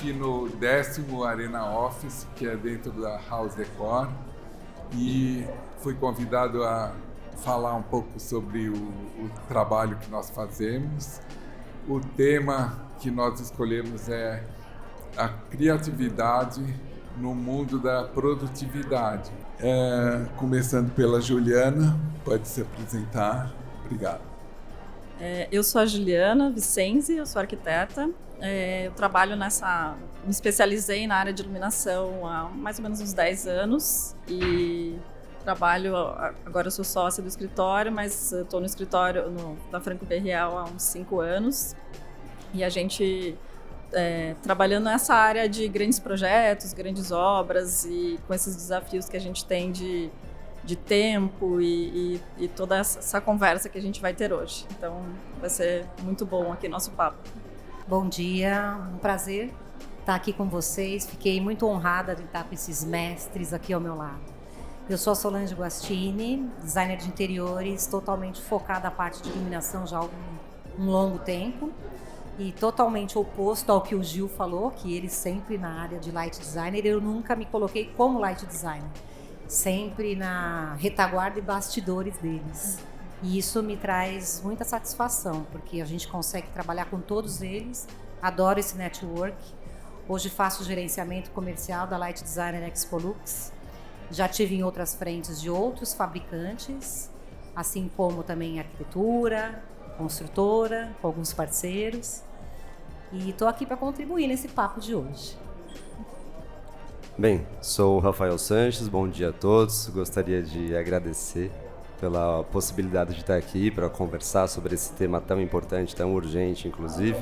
aqui no 10º Arena Office, que é dentro da House Decor, e fui convidado a falar um pouco sobre o trabalho que nós fazemos. O tema que nós escolhemos é a criatividade no mundo da produtividade. Começando pela Juliana, pode se apresentar. Obrigado. Eu sou a Juliana Vicenzi, eu sou arquiteta. Eu trabalho me especializei na área de iluminação há mais ou menos uns 10 anos e agora eu sou sócia do escritório, mas estou no escritório da Franco Berriel há uns 5 anos e a gente trabalhando nessa área de grandes projetos, grandes obras e com esses desafios que a gente tem de tempo e toda essa conversa que a gente vai ter hoje. Então vai ser muito bom aqui nosso papo. Bom dia, um prazer estar aqui com vocês. Fiquei muito honrada de estar com esses mestres aqui ao meu lado. Eu sou a Solange Guastini, designer de interiores, totalmente focada na parte de iluminação já há um longo tempo e totalmente oposto ao que o Gil falou, que ele sempre na área de light designer, eu nunca me coloquei como light designer, sempre na retaguarda e bastidores deles. E isso me traz muita satisfação, porque a gente consegue trabalhar com todos eles. Adoro esse network. Hoje faço gerenciamento comercial da Light Designer Expolux. Já tive em outras frentes de outros fabricantes, assim como também arquitetura, construtora, com alguns parceiros. E estou aqui para contribuir nesse papo de hoje. Bem, sou o Rafael Sanches, bom dia a todos. Gostaria de agradecer pela possibilidade de estar aqui para conversar sobre esse tema tão importante, tão urgente, inclusive.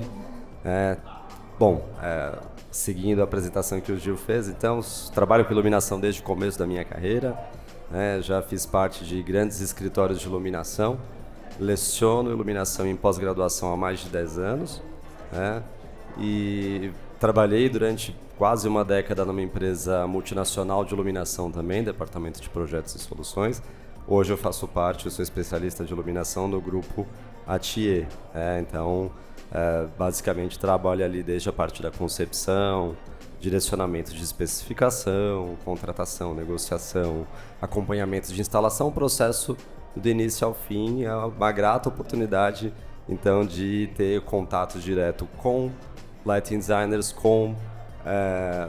Seguindo a apresentação que o Gil fez, então, trabalho com iluminação desde o começo da minha carreira, já fiz parte de grandes escritórios de iluminação, leciono iluminação em pós-graduação há mais de 10 anos, e trabalhei durante quase uma década numa empresa multinacional de iluminação também, departamento de projetos e soluções. Hoje eu faço parte, eu sou especialista de iluminação do grupo Atier. Basicamente trabalho ali desde a parte da concepção, direcionamento de especificação, contratação, negociação, acompanhamento de instalação, processo do início ao fim. É uma grata oportunidade, então, de ter contato direto com lighting designers, com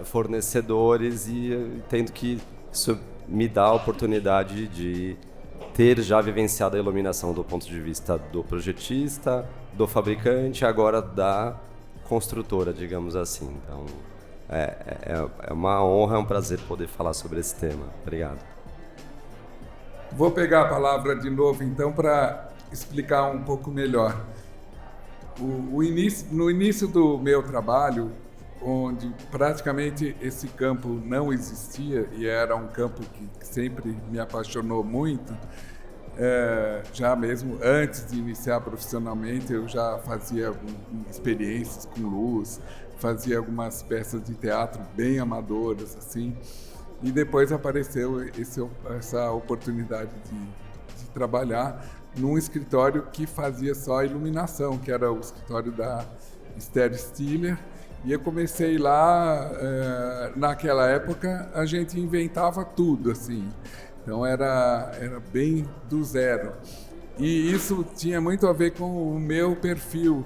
fornecedores e entendo que isso me dá a oportunidade de ter já vivenciado a iluminação do ponto de vista do projetista, do fabricante, agora da construtora, digamos assim. Então, é uma honra, é um prazer poder falar sobre esse tema. Obrigado. Vou pegar a palavra de novo, então, para explicar um pouco melhor. No início do meu trabalho, onde praticamente esse campo não existia e era um campo que sempre me apaixonou muito, já mesmo antes de iniciar profissionalmente eu já fazia experiências com luz, fazia algumas peças de teatro bem amadoras assim, e depois apareceu essa oportunidade de trabalhar num escritório que fazia só iluminação, que era o escritório da Esther Stiller. E eu comecei lá, naquela época a gente inventava tudo, assim. Então era bem do zero. E isso tinha muito a ver com o meu perfil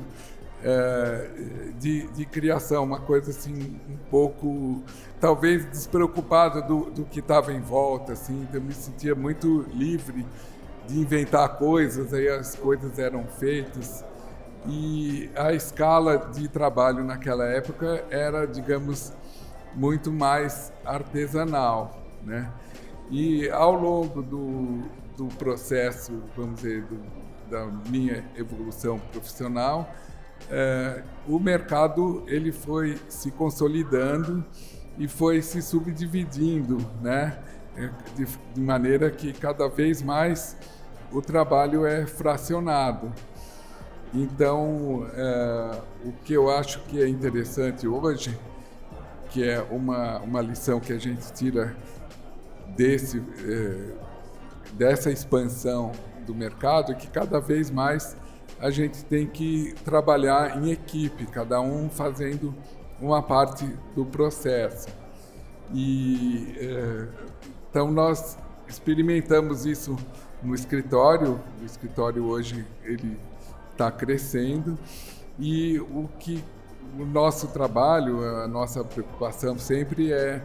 de criação, uma coisa assim, um pouco, talvez despreocupada do que estava em volta, assim. Então eu me sentia muito livre de inventar coisas, aí as coisas eram feitas. E a escala de trabalho naquela época era, digamos, muito mais artesanal, né? E ao longo do processo, vamos dizer, da minha evolução profissional, o mercado ele foi se consolidando e foi se subdividindo, né? De maneira que cada vez mais o trabalho é fracionado. Então, o que eu acho que é interessante hoje, que é uma lição que a gente tira dessa expansão do mercado, é que cada vez mais a gente tem que trabalhar em equipe, cada um fazendo uma parte do processo. Então nós experimentamos isso no escritório. O escritório hoje ele está crescendo e o nosso trabalho, a nossa preocupação sempre é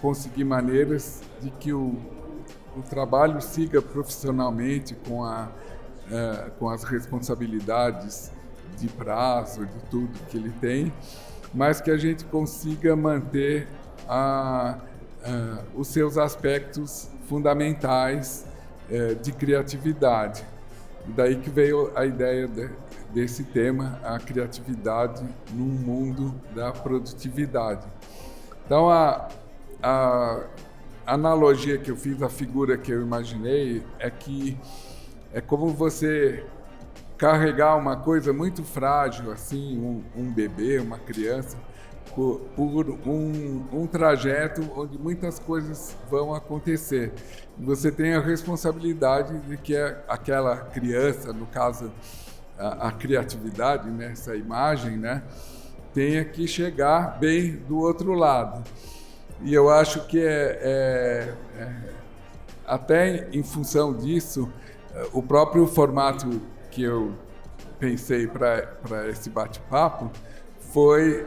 conseguir maneiras de que o trabalho siga profissionalmente com as responsabilidades de prazo, de tudo que ele tem, mas que a gente consiga manter os seus aspectos fundamentais de criatividade. Daí que veio a ideia desse tema, a criatividade num mundo da produtividade. Então, a analogia que eu fiz, a figura que eu imaginei, é que é como você carregar uma coisa muito frágil, assim, um bebê, uma criança, por um trajeto onde muitas coisas vão acontecer. Você tem a responsabilidade de que aquela criança, no caso, a criatividade, né, essa imagem, né, tenha que chegar bem do outro lado. E eu acho que até em função disso, o próprio formato que eu pensei para esse bate-papo foi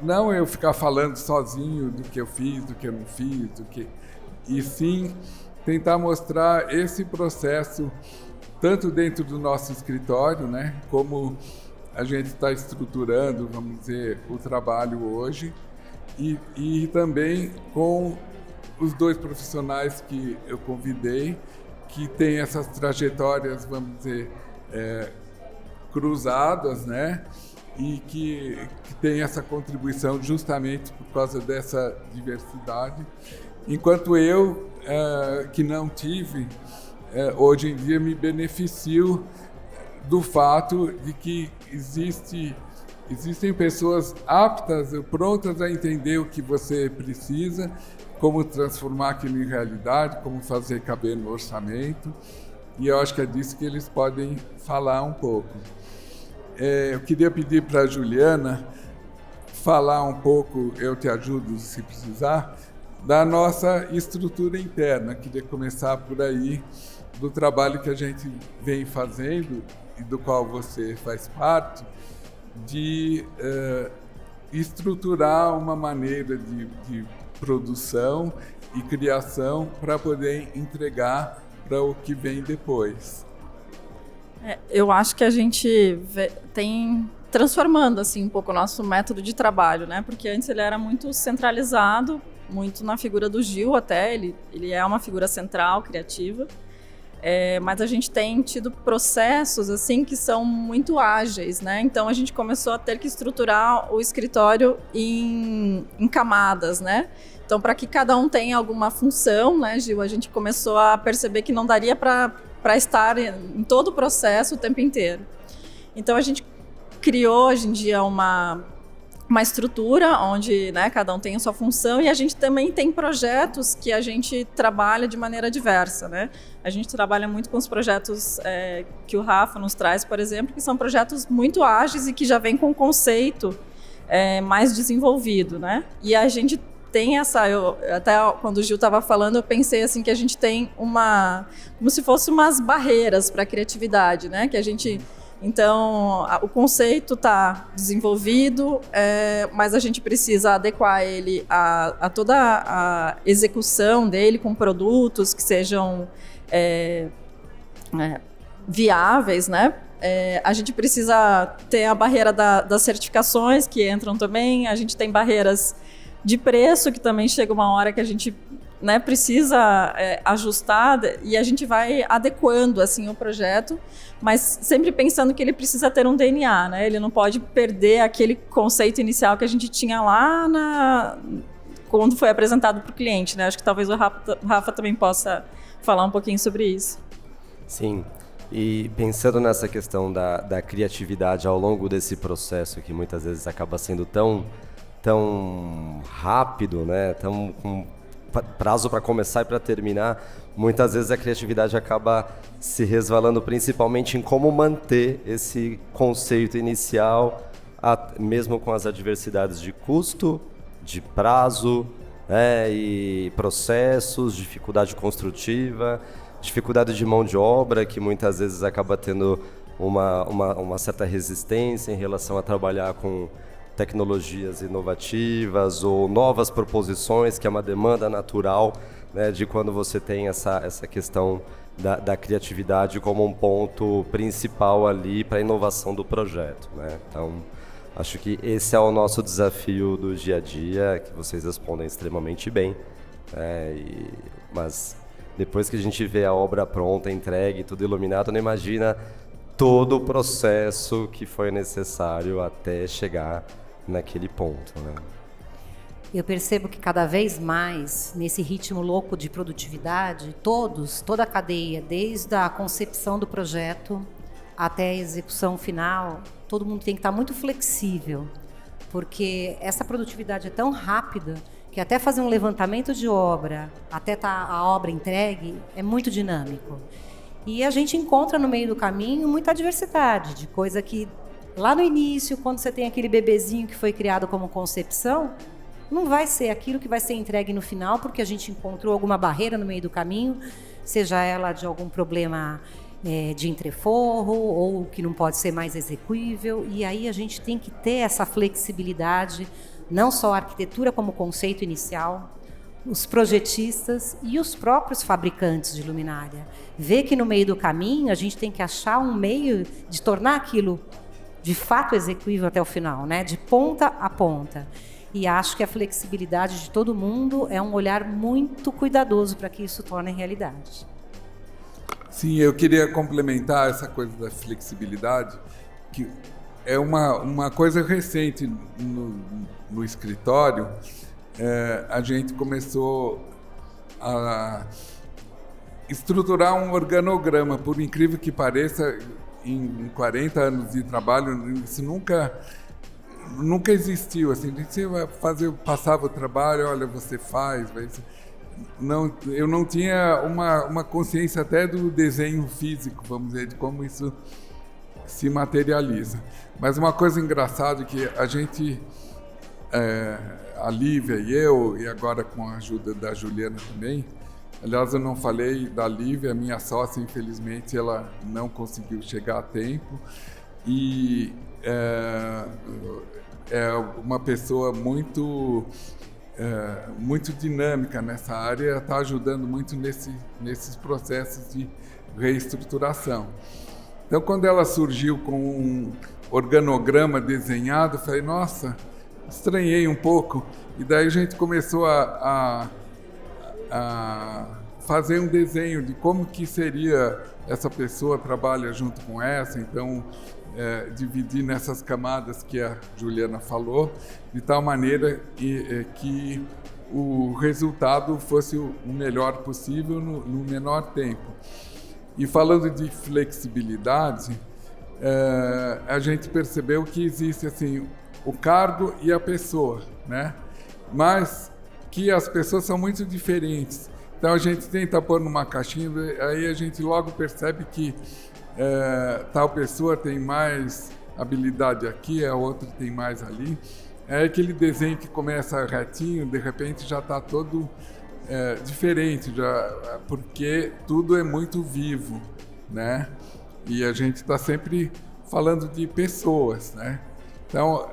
não eu ficar falando sozinho do que eu fiz, do que eu não fiz, e sim tentar mostrar esse processo tanto dentro do nosso escritório, né, como a gente está estruturando, vamos dizer, o trabalho hoje, e também com os dois profissionais que eu convidei, que têm essas trajetórias, vamos dizer, cruzadas, né? E que tem essa contribuição justamente por causa dessa diversidade. Enquanto eu, que não tive, hoje em dia me beneficio do fato de que existem pessoas aptas, prontas a entender o que você precisa, como transformar aquilo em realidade, como fazer caber no orçamento. E eu acho que é disso que eles podem falar um pouco. Eu queria pedir para a Juliana falar um pouco, eu te ajudo se precisar, da nossa estrutura interna. Queria começar por aí, do trabalho que a gente vem fazendo e do qual você faz parte, de estruturar uma maneira de produção e criação para poder entregar para o que vem depois. Eu acho que a gente tem transformando assim um pouco o nosso método de trabalho, né? Porque antes ele era muito centralizado, muito na figura do Gil até, ele é uma figura central, criativa, mas a gente tem tido processos assim que são muito ágeis, né? Então a gente começou a ter que estruturar o escritório em camadas, né? Então, para que cada um tenha alguma função, né, Gil, a gente começou a perceber que não daria para estar em todo o processo o tempo inteiro. Então, a gente criou, hoje em dia, uma estrutura onde, né, cada um tem a sua função, e a gente também tem projetos que a gente trabalha de maneira diversa, né? A gente trabalha muito com os projetos que o Rafa nos traz, por exemplo, que são projetos muito ágeis e que já vêm com um conceito mais desenvolvido, né? E a gente tem até quando o Gil estava falando, eu pensei assim que a gente tem como se fosse umas barreiras para a criatividade, né? Que a gente, então, o conceito está desenvolvido, mas a gente precisa adequar ele a toda a execução dele com produtos que sejam viáveis, né? A gente precisa ter a barreira das certificações que entram também, a gente tem barreiras de preço, que também chega uma hora que a gente, né, precisa ajustar, e a gente vai adequando assim, o projeto, mas sempre pensando que ele precisa ter um DNA, né? Ele não pode perder aquele conceito inicial que a gente tinha lá quando foi apresentado para o cliente, né? Acho que talvez o Rafa também possa falar um pouquinho sobre isso. Sim, e pensando nessa questão da criatividade ao longo desse processo, que muitas vezes acaba sendo tão rápido, né? Tão com prazo para começar e para terminar, muitas vezes a criatividade acaba se resvalando principalmente em como manter esse conceito inicial mesmo com as adversidades de custo, de prazo, e processos, dificuldade construtiva, dificuldade de mão de obra, que muitas vezes acaba tendo uma certa resistência em relação a trabalhar com tecnologias inovativas ou novas proposições, que é uma demanda natural, né, de quando você tem essa questão da criatividade como um ponto principal ali para a inovação do projeto, né? Então, acho que esse é o nosso desafio do dia a dia, que vocês respondem extremamente bem, mas depois que a gente vê a obra pronta, entregue, tudo iluminado, não imagina todo o processo que foi necessário até chegar naquele ponto, né? Eu percebo que cada vez mais, nesse ritmo louco de produtividade, toda a cadeia, desde a concepção do projeto até a execução final, todo mundo tem que estar muito flexível, porque essa produtividade é tão rápida que até fazer um levantamento de obra, até estar a obra entregue, é muito dinâmico. E a gente encontra no meio do caminho muita adversidade, de coisa que lá no início, quando você tem aquele bebezinho que foi criado como concepção, não vai ser aquilo que vai ser entregue no final, porque a gente encontrou alguma barreira no meio do caminho, seja ela de algum problema de entreforro ou que não pode ser mais execuível. E aí a gente tem que ter essa flexibilidade, não só a arquitetura como conceito inicial, os projetistas e os próprios fabricantes de luminária. Ver que no meio do caminho a gente tem que achar um meio de tornar aquilo de fato execuível até o final, né? De ponta a ponta. E acho que a flexibilidade de todo mundo é um olhar muito cuidadoso para que isso torne realidade. Sim, eu queria complementar essa coisa da flexibilidade, que é uma coisa recente no escritório. A gente começou a estruturar um organograma, por incrível que pareça, em 40 anos de trabalho, isso nunca existiu. Assim, você vai passava o trabalho, olha, você faz, eu não tinha uma consciência até do desenho físico, vamos dizer, de como isso se materializa. Mas uma coisa engraçada é que a gente, a Lívia e eu, e agora com a ajuda da Juliana também, aliás, eu não falei da Lívia, minha sócia, infelizmente, ela não conseguiu chegar a tempo, e é uma pessoa muito dinâmica nessa área, está ajudando muito nesses processos de reestruturação. Então, quando ela surgiu com um organograma desenhado, eu falei, nossa, estranhei um pouco, e daí a gente começou a fazer um desenho de como que seria essa pessoa trabalha junto com essa, então dividir nessas camadas que a Juliana falou, de tal maneira que o resultado fosse o melhor possível no menor tempo. E falando de flexibilidade, a gente percebeu que existe assim o cargo e a pessoa, né? Mas que as pessoas são muito diferentes. Então a gente tenta pôr numa caixinha, aí a gente logo percebe que tal pessoa tem mais habilidade aqui, a outra tem mais ali. É aquele desenho que começa retinho, de repente já está todo diferente, porque tudo é muito vivo, né? E a gente está sempre falando de pessoas, né? Então,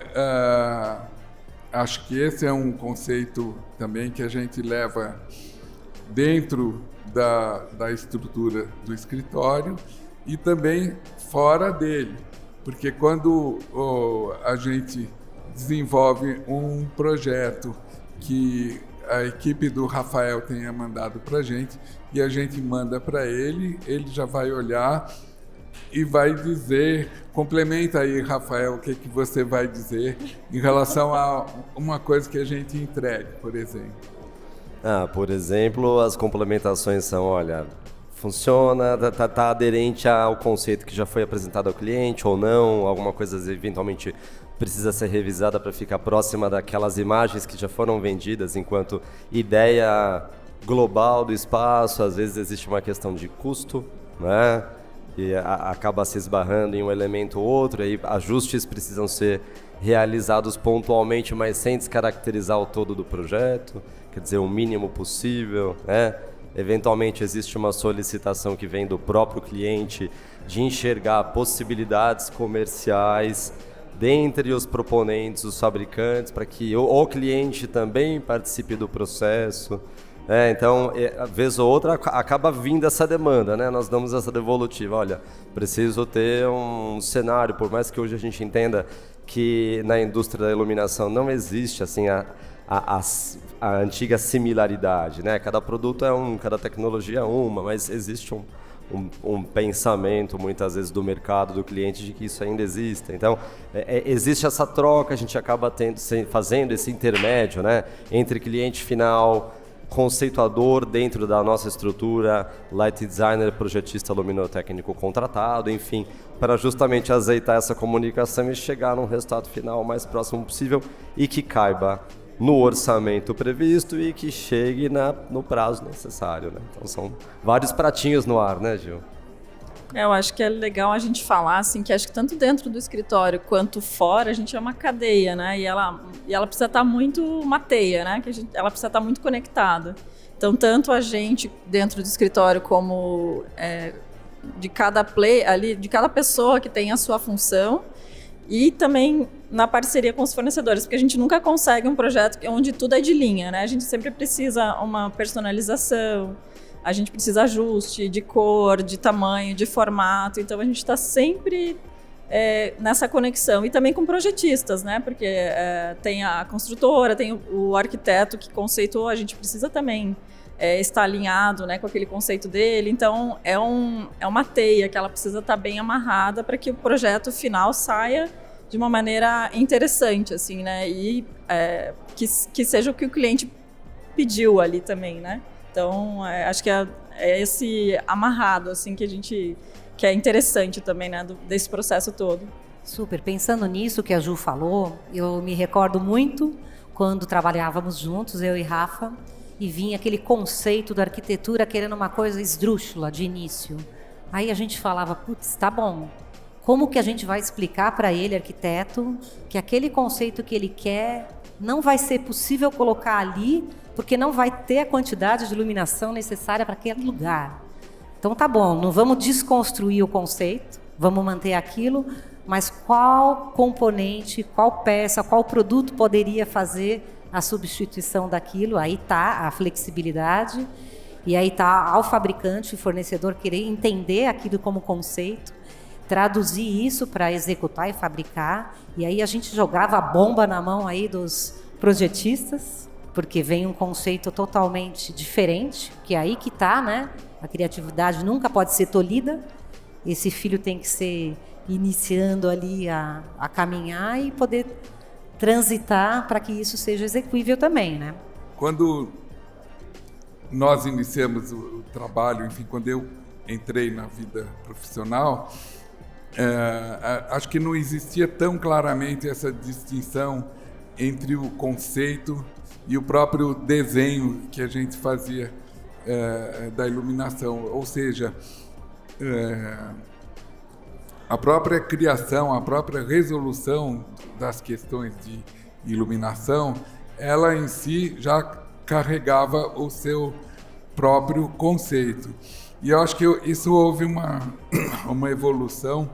acho que esse é um conceito também que a gente leva dentro da estrutura do escritório e também fora dele, porque quando a gente desenvolve um projeto que a equipe do Rafael tenha mandado para a gente e a gente manda para ele, ele já vai olhar e vai dizer, complementa aí, Rafael, o que você vai dizer em relação a uma coisa que a gente entregue, por exemplo. Por exemplo, as complementações são, olha, funciona, tá aderente ao conceito que já foi apresentado ao cliente ou não, alguma coisa eventualmente precisa ser revisada para ficar próxima daquelas imagens que já foram vendidas enquanto ideia global do espaço. Às vezes existe uma questão de custo, né? e acaba se esbarrando em um elemento ou outro, aí ajustes precisam ser realizados pontualmente, mas sem descaracterizar o todo do projeto, quer dizer, o mínimo possível, né? Eventualmente existe uma solicitação que vem do próprio cliente de enxergar possibilidades comerciais dentre os proponentes, os fabricantes, para que o cliente também participe do processo. Então, vez ou outra, acaba vindo essa demanda, né? Nós damos essa devolutiva. Olha, preciso ter um cenário, por mais que hoje a gente entenda que na indústria da iluminação não existe assim a antiga similaridade, né? Cada produto é cada tecnologia é uma, mas existe um pensamento, muitas vezes, do mercado, do cliente, de que isso ainda existe. Então, existe essa troca, a gente acaba fazendo esse intermédio, né? Entre cliente final, conceituador dentro da nossa estrutura, light designer, projetista luminotécnico contratado, enfim, para justamente azeitar essa comunicação e chegar num resultado final o mais próximo possível e que caiba no orçamento previsto e que chegue no prazo necessário, né? Então são vários pratinhos no ar, né, Gil? Eu acho que é legal a gente falar assim, que acho que tanto dentro do escritório quanto fora a gente é uma cadeia, né? E ela precisa estar muito uma teia, né? Ela precisa estar muito conectada. Então, tanto a gente dentro do escritório como de cada de cada pessoa que tem a sua função, e também na parceria com os fornecedores, porque a gente nunca consegue um projeto onde tudo é de linha, né? A gente sempre precisa uma personalização, a gente precisa ajuste de cor, de tamanho, de formato, então a gente está sempre nessa conexão. E também com projetistas, né? Porque tem a construtora, tem o arquiteto que conceitou, a gente precisa também estar alinhado, né, com aquele conceito dele. Então é uma teia que ela precisa estar bem amarrada para que o projeto final saia de uma maneira interessante, assim, né? E que seja o que o cliente pediu ali também, né? Então, acho que é esse amarrado, assim, que é interessante também, né, desse processo todo. Super. Pensando nisso que a Ju falou, eu me recordo muito quando trabalhávamos juntos, eu e Rafa, e vinha aquele conceito da arquitetura querendo uma coisa esdrúxula de início. Aí a gente falava, putz, tá bom. Como que a gente vai explicar para ele, arquiteto, que aquele conceito que ele quer não vai ser possível colocar ali, porque não vai ter a quantidade de iluminação necessária para aquele lugar. Então tá bom, não vamos desconstruir o conceito, vamos manter aquilo, mas qual componente, qual peça, qual produto poderia fazer a substituição daquilo? Aí tá a flexibilidade, e aí tá ao fabricante, o fornecedor querer entender aquilo como conceito, traduzir isso para executar e fabricar, e aí a gente jogava a bomba na mão aí dos projetistas, porque vem um conceito totalmente diferente, que é aí que está, né? A criatividade nunca pode ser tolhida, esse filho tem que ser iniciando ali a caminhar e poder transitar para que isso seja execuível também, né? Quando nós iniciamos o trabalho, enfim, quando eu entrei na vida profissional, acho que não existia tão claramente essa distinção entre o conceito e o próprio desenho que a gente fazia da iluminação, ou seja, a própria criação, a própria resolução das questões de iluminação, ela em si já carregava o seu próprio conceito. E eu acho que isso houve uma evolução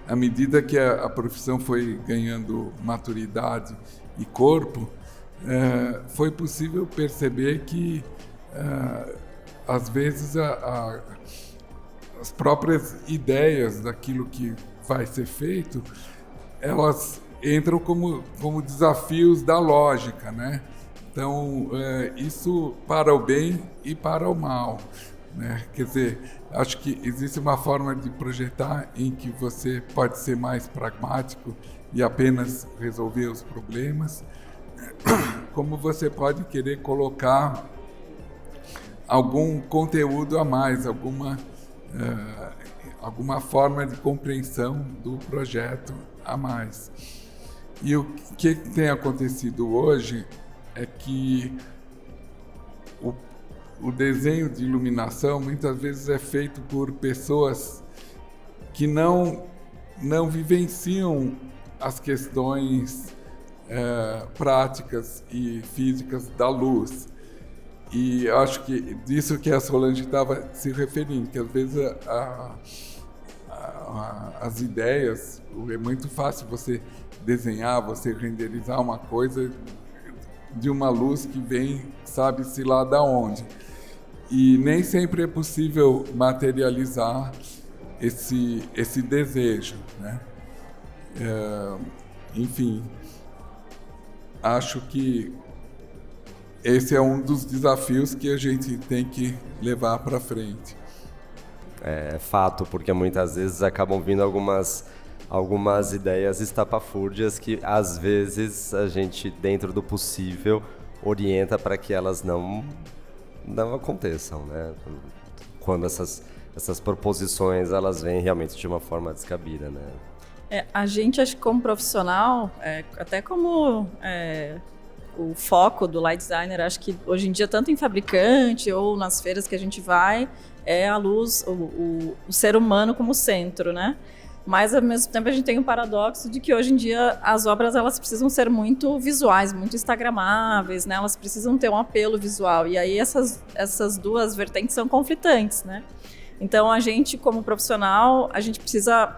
à medida que a profissão foi ganhando maturidade e corpo. Foi possível perceber que às vezes as próprias ideias daquilo que vai ser feito, elas entram como desafios da lógica, né? Então, isso para o bem e para o mal, né? Quer dizer, acho que existe uma forma de projetar em que você pode ser mais pragmático e apenas resolver os problemas, como você pode querer colocar algum conteúdo a mais, alguma forma de compreensão do projeto a mais. E o que tem acontecido hoje é que o desenho de iluminação muitas vezes é feito por pessoas que não vivenciam as questões práticas e físicas da luz. E acho que disso que a Solange estava se referindo, que às vezes as ideias, é muito fácil você desenhar, você renderizar uma coisa de uma luz que vem, sabe-se lá da onde. E nem sempre é possível materializar esse desejo, né? Enfim, acho que esse é um dos desafios que a gente tem que levar para frente. É fato, porque muitas vezes acabam vindo algumas ideias estapafúrdias que às vezes a gente, dentro do possível, orienta para que elas não aconteçam, né? Quando essas proposições elas vêm realmente de uma forma descabida, né? A gente, acho que como profissional, até como o foco do light designer, acho que hoje em dia, tanto em fabricante ou nas feiras que a gente vai, é a luz, o ser humano como centro, né? Mas, ao mesmo tempo, a gente tem o paradoxo de que, hoje em dia, as obras elas precisam ser muito visuais, muito instagramáveis, né? Elas precisam ter um apelo visual. E aí, essas duas vertentes são conflitantes, né? Então, a gente, como profissional, a gente precisa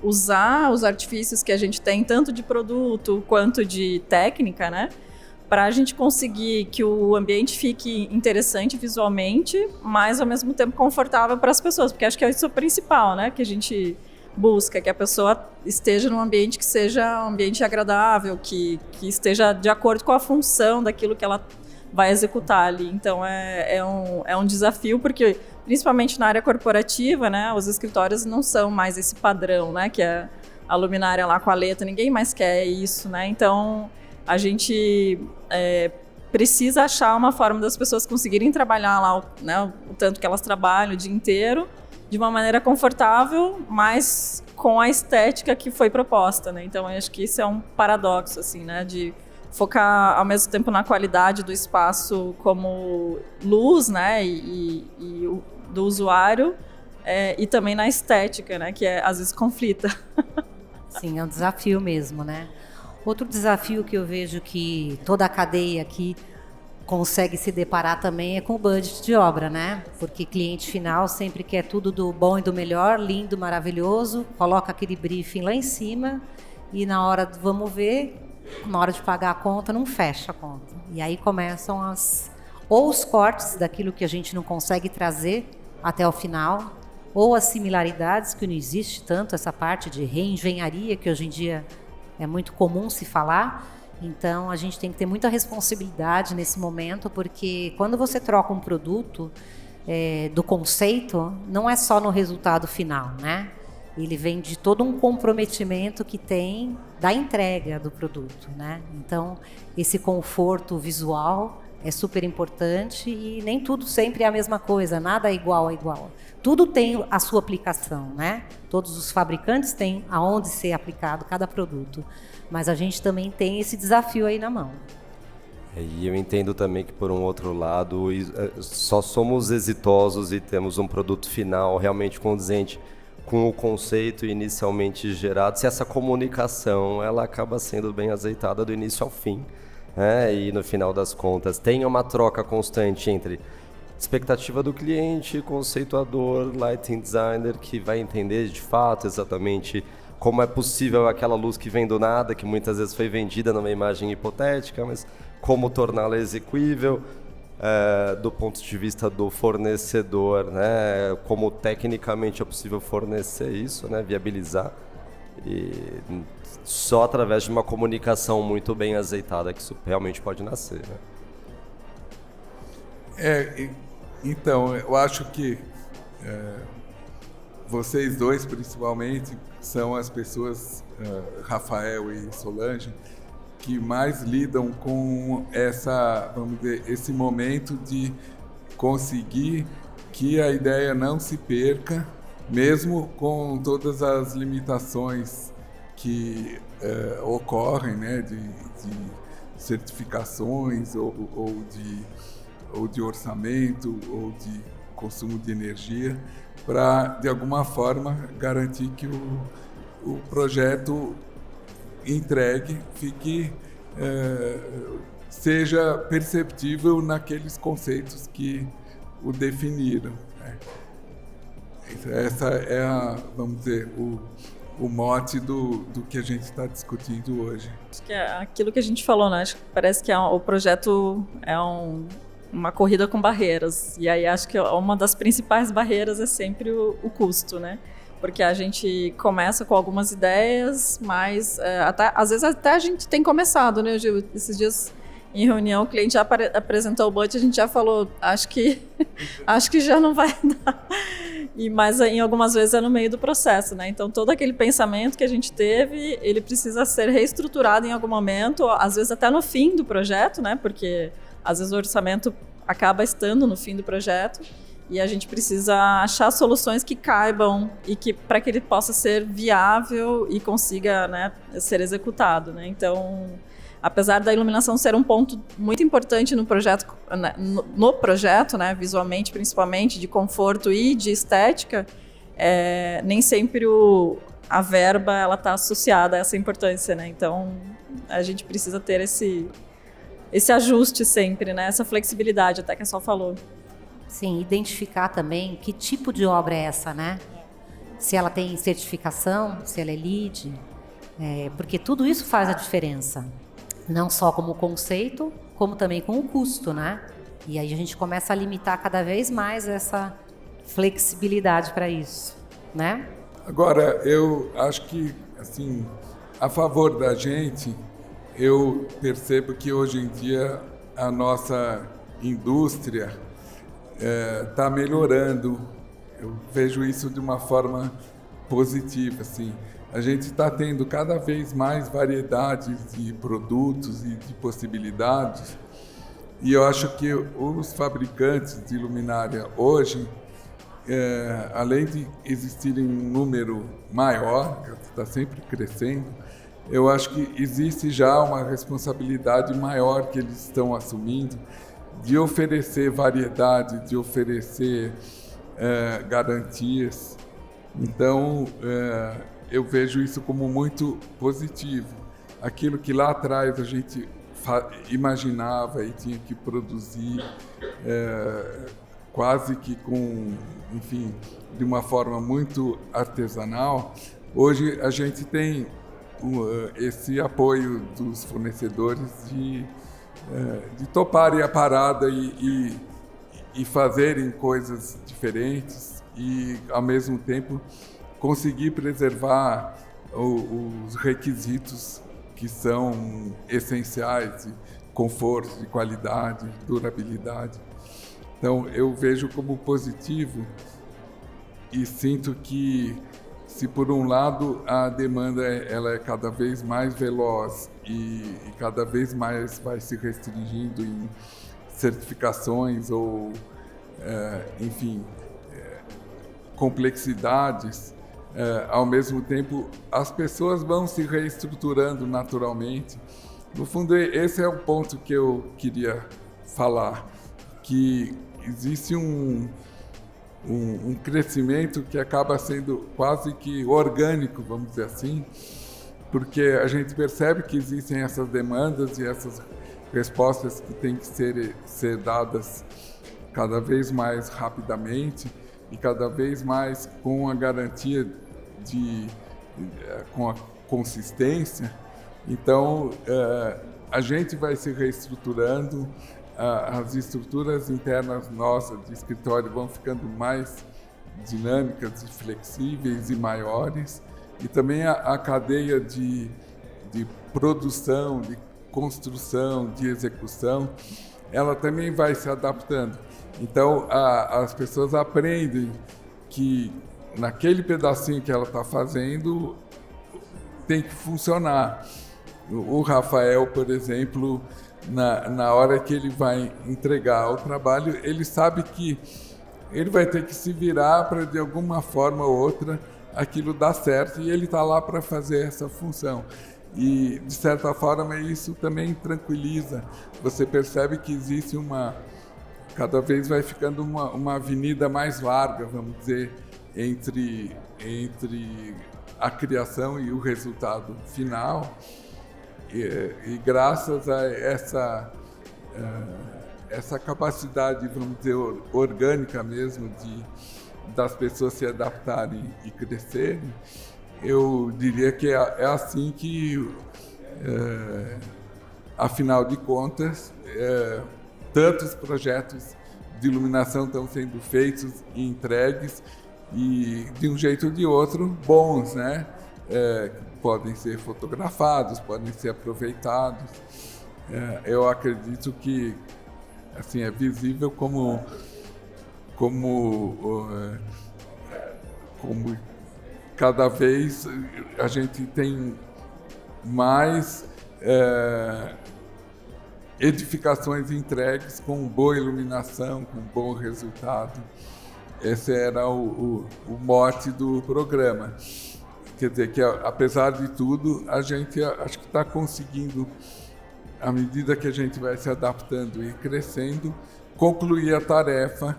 usar os artifícios que a gente tem, tanto de produto quanto de técnica, né? Para a gente conseguir que o ambiente fique interessante visualmente, mas, ao mesmo tempo, confortável para as pessoas. Porque acho que é isso o principal, né? Que a gente busca, que a pessoa esteja num ambiente que seja um ambiente agradável, que esteja de acordo com a função daquilo que ela vai executar ali. Então, é um desafio, porque, principalmente na área corporativa, né, os escritórios não são mais esse padrão, né, que é a luminária lá com a letra, ninguém mais quer isso, né? Então, a gente precisa achar uma forma das pessoas conseguirem trabalhar lá, né, o tanto que elas trabalham o dia inteiro, de uma maneira confortável, mas com a estética que foi proposta, né? Então, eu acho que isso é um paradoxo, assim, né? De focar, ao mesmo tempo, na qualidade do espaço como luz, né? E do usuário, e também na estética, né? Que às vezes conflita. Sim, é um desafio mesmo, né? Outro desafio que eu vejo que toda a cadeia aqui consegue se deparar também é com o budget de obra, né? Porque cliente final sempre quer tudo do bom e do melhor, lindo, maravilhoso, coloca aquele briefing lá em cima e na hora do vamos ver, na hora de pagar a conta, não fecha a conta. E aí começam os cortes daquilo que a gente não consegue trazer até o final, ou as similaridades, que não existe tanto, essa parte de reengenharia que hoje em dia é muito comum se falar. Então, a gente tem que ter muita responsabilidade nesse momento, porque quando você troca um produto do conceito, não é só no resultado final, né? Ele vem de todo um comprometimento que tem da entrega do produto, né? Então, esse conforto visual é super importante e nem tudo sempre é a mesma coisa, nada é igual a igual. Tudo tem a sua aplicação, né? Todos os fabricantes têm aonde ser aplicado cada produto. Mas a gente também tem esse desafio aí na mão. E eu entendo também que, por um outro lado, só somos exitosos e temos um produto final realmente condizente com o conceito inicialmente gerado, se essa comunicação ela acaba sendo bem azeitada do início ao fim, né? E no final das contas tem uma troca constante entre expectativa do cliente, conceituador, lighting designer, que vai entender de fato exatamente como é possível aquela luz que vem do nada, que muitas vezes foi vendida numa imagem hipotética, mas como torná-la execuível do ponto de vista do fornecedor, né? Como tecnicamente é possível fornecer isso, né? Viabilizar. E só através de uma comunicação muito bem azeitada que isso realmente pode nascer, né? Então, eu acho que vocês dois, principalmente, são as pessoas, Rafael e Solange, que mais lidam com vamos dizer, esse momento de conseguir que a ideia não se perca, mesmo com todas as limitações que ocorrem, né, de certificações ou de ou de orçamento, ou de consumo de energia, para, de alguma forma, garantir que o projeto entregue seja perceptível naqueles conceitos que o definiram. Essa é, vamos dizer, o mote do que a gente está discutindo hoje. Acho que é aquilo que a gente falou, né? Acho que parece que o projeto é uma corrida com barreiras. E aí acho que uma das principais barreiras é sempre o custo, né? Porque a gente começa com algumas ideias, mas às vezes até a gente tem começado, né, Gil? Esses dias em reunião o cliente já apresentou o budget, a gente já falou, acho que já não vai dar. Mas em algumas vezes é no meio do processo, né? Então todo aquele pensamento que a gente teve, ele precisa ser reestruturado em algum momento, às vezes até no fim do projeto, né? Porque às vezes o orçamento acaba estando no fim do projeto e a gente precisa achar soluções que caibam e que para que ele possa ser viável e consiga, né, ser executado, né? Então, apesar da iluminação ser um ponto muito importante no projeto, né, visualmente principalmente, de conforto e de estética, nem sempre a verba ela está associada a essa importância, né? Então a gente precisa ter esse ajuste sempre, né? Essa flexibilidade, até que a Sol falou. Sim, identificar também que tipo de obra é essa, né? Se ela tem certificação, se ela é LEED, porque tudo isso faz a diferença. Não só como conceito, como também com o custo, né? E aí a gente começa a limitar cada vez mais essa flexibilidade para isso, né? Agora, eu acho que, assim, a favor da gente, eu percebo que hoje em dia a nossa indústria está melhorando. Eu vejo isso de uma forma positiva, assim. A gente está tendo cada vez mais variedades de produtos e de possibilidades, e eu acho que os fabricantes de luminária hoje, além de existirem um número maior, que está sempre crescendo, eu acho que existe já uma responsabilidade maior que eles estão assumindo de oferecer variedade, de oferecer garantias. Então, eu vejo isso como muito positivo. Aquilo que lá atrás a gente imaginava e tinha que produzir quase que enfim, de uma forma muito artesanal, hoje a gente tem esse apoio dos fornecedores de toparem a parada e fazerem coisas diferentes e, ao mesmo tempo, conseguir preservar os requisitos que são essenciais de conforto, de qualidade, durabilidade. Então, eu vejo como positivo e sinto que, se por um lado a demanda ela é cada vez mais veloz e cada vez mais vai se restringindo em certificações ou, enfim, complexidades, ao mesmo tempo as pessoas vão se reestruturando naturalmente. No fundo, esse é o ponto que eu queria falar, que existe um crescimento que acaba sendo quase que orgânico, vamos dizer assim, porque a gente percebe que existem essas demandas e essas respostas que têm que ser dadas cada vez mais rapidamente e cada vez mais com a garantia com a consistência. Então, a gente vai se reestruturando, as estruturas internas nossas de escritório vão ficando mais dinâmicas e flexíveis e maiores, e também a cadeia de produção, de construção, de execução, ela também vai se adaptando. Então, as pessoas aprendem que naquele pedacinho que ela está fazendo tem que funcionar. O Rafael, por exemplo, na hora que ele vai entregar o trabalho, ele sabe que ele vai ter que se virar para, de alguma forma ou outra, aquilo dar certo, e ele está lá para fazer essa função. E, de certa forma, isso também tranquiliza. Você percebe que existe uma cada vez vai ficando uma avenida mais larga, vamos dizer, entre a criação e o resultado final. E graças a essa capacidade, vamos dizer, orgânica mesmo, das pessoas se adaptarem e crescerem, eu diria que é assim que, afinal de contas, tantos projetos de iluminação estão sendo feitos e entregues, e de um jeito ou de outro, bons, né? Podem ser fotografados, podem ser aproveitados. Eu acredito que assim, é visível como cada vez a gente tem mais edificações entregues com boa iluminação, com bom resultado. Esse era o mote do programa. Quer dizer que, apesar de tudo, a gente acho que está conseguindo, à medida que a gente vai se adaptando e crescendo, concluir a tarefa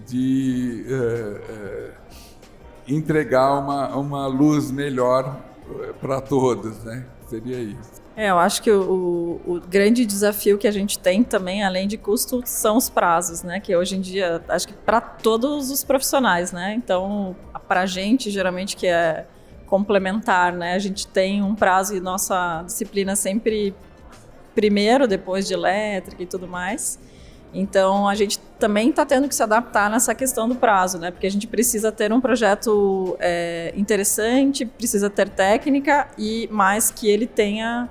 de entregar uma luz melhor para todos, né? Seria isso. Eu acho que o grande desafio que a gente tem também, além de custo, são os prazos, né? Que hoje em dia, acho que para todos os profissionais, né? Então, para a gente, geralmente, que é complementar, né? A gente tem um prazo e nossa disciplina sempre primeiro, depois de elétrica e tudo mais. Então, a gente também está tendo que se adaptar nessa questão do prazo, né? Porque a gente precisa ter um projeto interessante, precisa ter técnica e mais que ele tenha...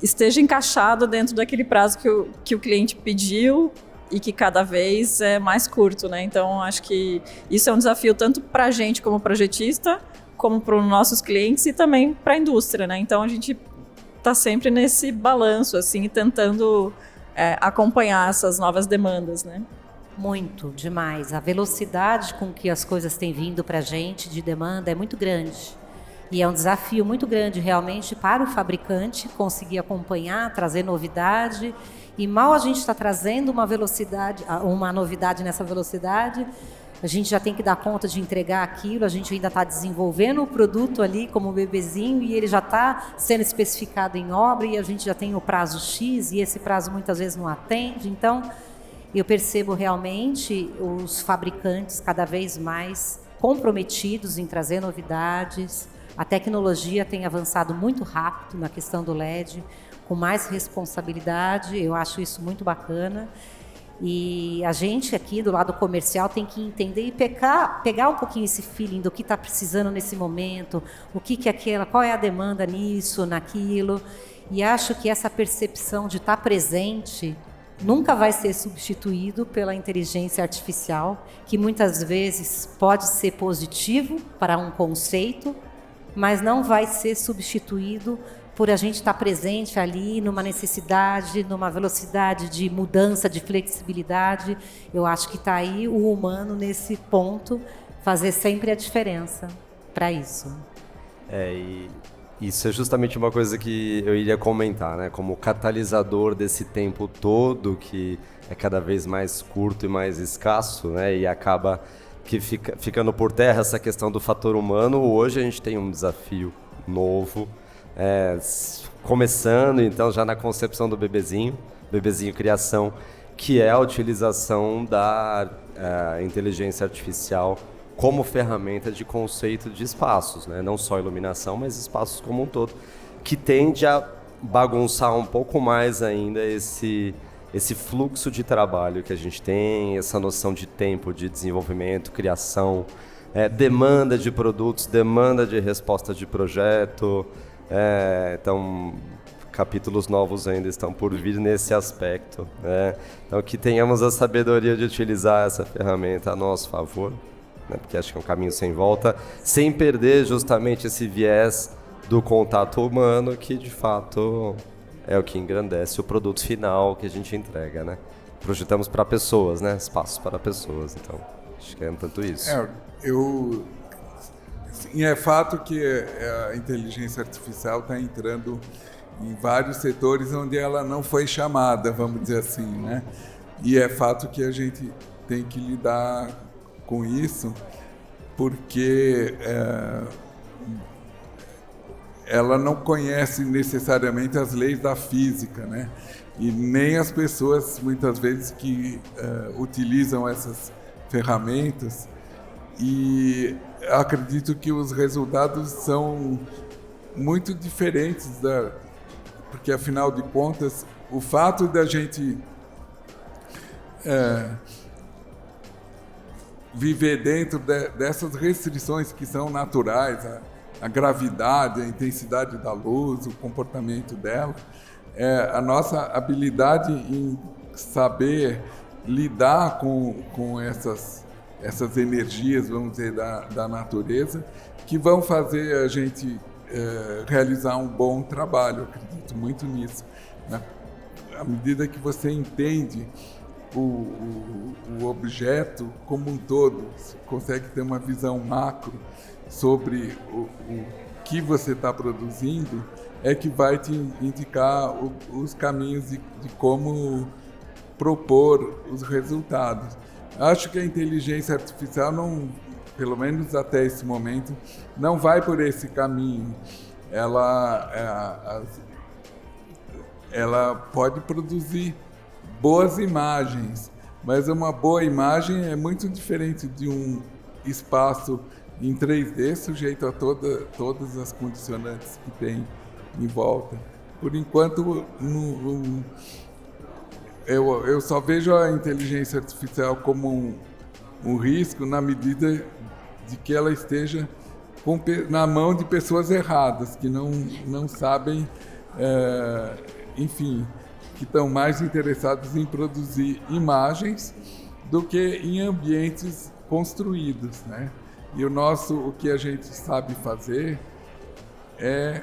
esteja encaixado dentro daquele prazo que o cliente pediu e que cada vez é mais curto, né? Então, acho que isso é um desafio tanto para a gente como projetista, como para os nossos clientes e também para a indústria, né? Então, a gente está sempre nesse balanço, assim, tentando acompanhar essas novas demandas, né? Muito, demais. A velocidade com que as coisas têm vindo para a gente de demanda é muito grande. E é um desafio muito grande realmente para o fabricante conseguir acompanhar, trazer novidade. E mal a gente está trazendo uma novidade nessa velocidade, a gente já tem que dar conta de entregar aquilo, a gente ainda está desenvolvendo o produto ali como bebezinho e ele já está sendo especificado em obra e a gente já tem o prazo X e esse prazo muitas vezes não atende. Então, eu percebo realmente os fabricantes cada vez mais comprometidos em trazer novidades. A tecnologia tem avançado muito rápido na questão do LED, com mais responsabilidade, eu acho isso muito bacana. E a gente aqui do lado comercial tem que entender e pegar um pouquinho esse feeling do que está precisando nesse momento, o que é aquela, qual é a demanda nisso, naquilo. E acho que essa percepção de estar presente nunca vai ser substituído pela inteligência artificial, que muitas vezes pode ser positivo para um conceito, mas não vai ser substituído por a gente estar presente ali numa necessidade, numa velocidade de mudança, de flexibilidade. Eu acho que está aí o humano nesse ponto, fazer sempre a diferença para isso. E isso é justamente uma coisa que eu iria comentar, né? Como catalisador desse tempo todo, que é cada vez mais curto e mais escasso, né? E acaba que ficando por terra essa questão do fator humano. Hoje a gente tem um desafio novo, começando então já na concepção do bebezinho criação, que é a utilização da inteligência artificial como ferramenta de conceito de espaços, né? Não só iluminação, mas espaços como um todo, que tende a bagunçar um pouco mais ainda esse fluxo de trabalho que a gente tem, essa noção de tempo, de desenvolvimento, criação, demanda de produtos, demanda de resposta de projeto. Então, capítulos novos ainda estão por vir nesse aspecto, né? Então, que tenhamos a sabedoria de utilizar essa ferramenta a nosso favor, né? Porque acho que é um caminho sem volta, sem perder justamente esse viés do contato humano, que de fato é o que engrandece o produto final que a gente entrega, né? Projetamos para pessoas, né? Espaços para pessoas, então acho que é um tanto isso. É fato que a inteligência artificial está entrando em vários setores onde ela não foi chamada, vamos dizer assim, né? E é fato que a gente tem que lidar com isso, porque ela não conhece necessariamente as leis da física, né? E nem as pessoas, muitas vezes, que utilizam essas ferramentas. E acredito que os resultados são muito diferentes, porque, afinal de contas, o fato da gente viver dentro dessas restrições que são naturais, a gravidade, a intensidade da luz, o comportamento dela, a nossa habilidade em saber lidar com essas energias, vamos dizer, da natureza, que vão fazer a gente realizar um bom trabalho. Eu acredito muito nisso, né? À medida que você entende o objeto como um todo, você consegue ter uma visão macro sobre o que você está produzindo, é que vai te indicar os caminhos de como propor os resultados. Acho que a inteligência artificial, não, pelo menos até esse momento, não vai por esse caminho. Ela pode produzir boas imagens, mas uma boa imagem é muito diferente de um espaço em 3D sujeito a todas as condicionantes que tem em volta. Por enquanto, eu só vejo a inteligência artificial como um risco na medida de que ela esteja na mão de pessoas erradas, que não sabem, enfim, que estão mais interessados em produzir imagens do que em ambientes construídos, né? E o que a gente sabe fazer é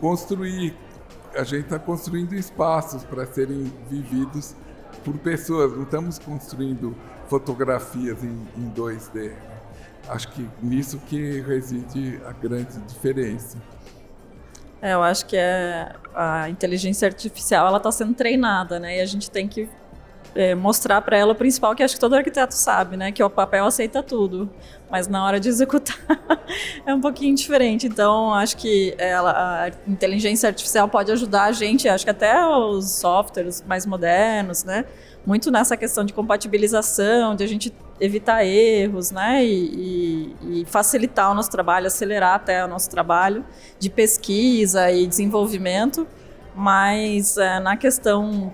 construir. A gente está construindo espaços para serem vividos por pessoas. Não estamos construindo fotografias em 2D. Né? Acho que nisso que reside a grande diferença. Eu acho que a inteligência artificial ela está sendo treinada, né? E a gente tem que mostrar para ela o principal, que acho que todo arquiteto sabe, né? Que o papel aceita tudo, mas na hora de executar é um pouquinho diferente. Então, acho que a inteligência artificial pode ajudar a gente, acho que até os softwares mais modernos, né? Muito nessa questão de compatibilização, de a gente evitar erros, né? E facilitar o nosso trabalho, acelerar até o nosso trabalho de pesquisa e desenvolvimento. Mas na questão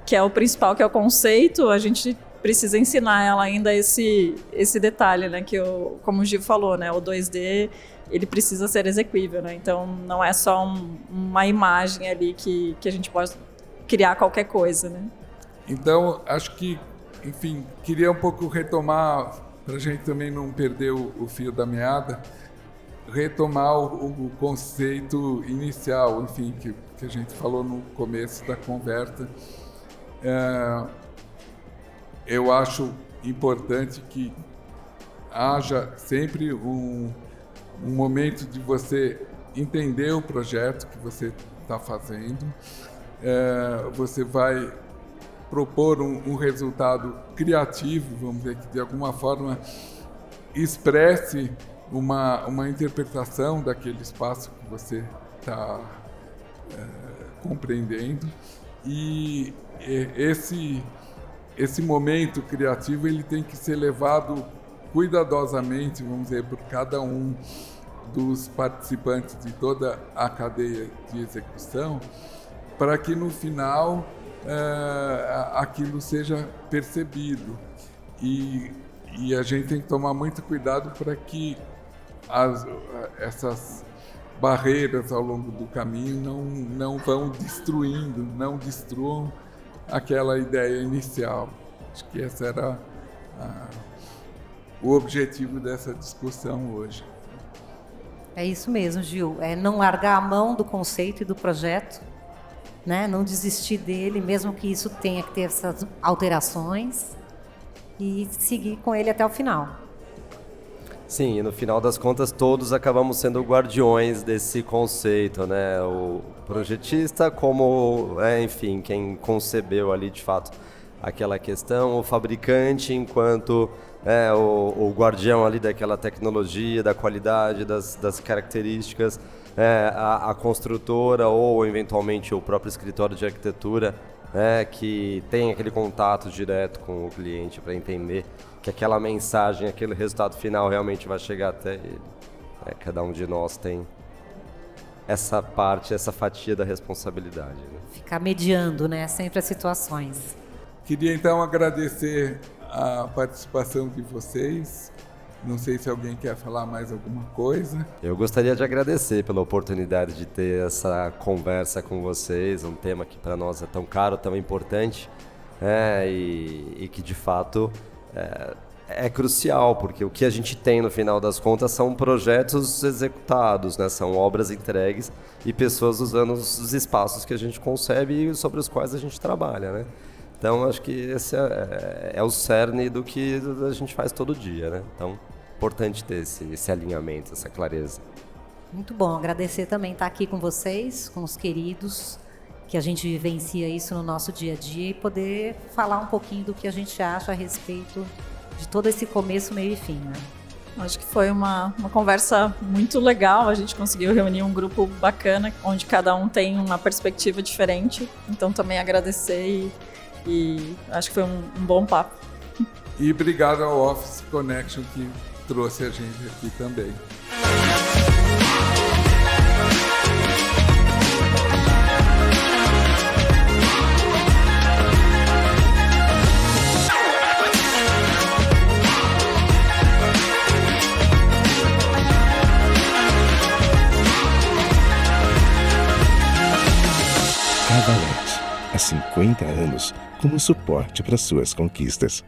que é o principal, que é o conceito, a gente precisa ensinar ela ainda esse detalhe, né? Que como o Gil falou, né? O 2D, ele precisa ser execuível, né? Então, não é só uma imagem ali que a gente pode criar qualquer coisa, né? Então, acho que, enfim, queria um pouco retomar, para a gente também não perder o fio da meada, retomar o conceito inicial, enfim, que a gente falou no começo da conversa. Eu acho importante que haja sempre um momento de você entender o projeto que você está fazendo. Você vai propor um resultado criativo, vamos dizer, que de alguma forma expresse uma interpretação daquele espaço que você está compreendendo. E esse momento criativo ele tem que ser levado cuidadosamente, vamos dizer, por cada um dos participantes de toda a cadeia de execução, para que no final aquilo seja percebido. E a gente tem que tomar muito cuidado para que essas barreiras ao longo do caminho não vão não destruam aquela ideia inicial. Acho que esse era o objetivo dessa discussão hoje. É isso mesmo, Gil. É não largar a mão do conceito e do projeto, né? Não desistir dele, mesmo que isso tenha que ter essas alterações, e seguir com ele até o final. Sim, e no final das contas todos acabamos sendo guardiões desse conceito, né? O projetista como, enfim, quem concebeu ali de fato aquela questão, o fabricante enquanto o guardião ali daquela tecnologia, da qualidade, das características, a construtora ou eventualmente o próprio escritório de arquitetura, que tem aquele contato direto com o cliente para entender que aquela mensagem, aquele resultado final realmente vai chegar até ele. Cada um de nós tem essa parte, essa fatia da responsabilidade. Né? Ficar mediando, né, sempre as situações. Queria então agradecer a participação de vocês. Não sei se alguém quer falar mais alguma coisa. Eu gostaria de agradecer pela oportunidade de ter essa conversa com vocês, um tema que para nós é tão caro, tão importante, e que de fato é crucial, porque o que a gente tem no final das contas são projetos executados, né? São obras entregues e pessoas usando os espaços que a gente concebe e sobre os quais a gente trabalha, né? Então acho que esse é o cerne do que a gente faz todo dia, né? Então importante ter esse alinhamento, essa clareza. Muito bom, agradecer também estar aqui com vocês, com os queridos, que a gente vivencia isso no nosso dia a dia e poder falar um pouquinho do que a gente acha a respeito de todo esse começo, meio e fim, né? Acho que foi uma conversa muito legal, a gente conseguiu reunir um grupo bacana, onde cada um tem uma perspectiva diferente, então também agradecer e acho que foi um bom papo. E obrigado ao Office Connection que trouxe a gente aqui também. Cavalete, há 50 anos como suporte para suas conquistas.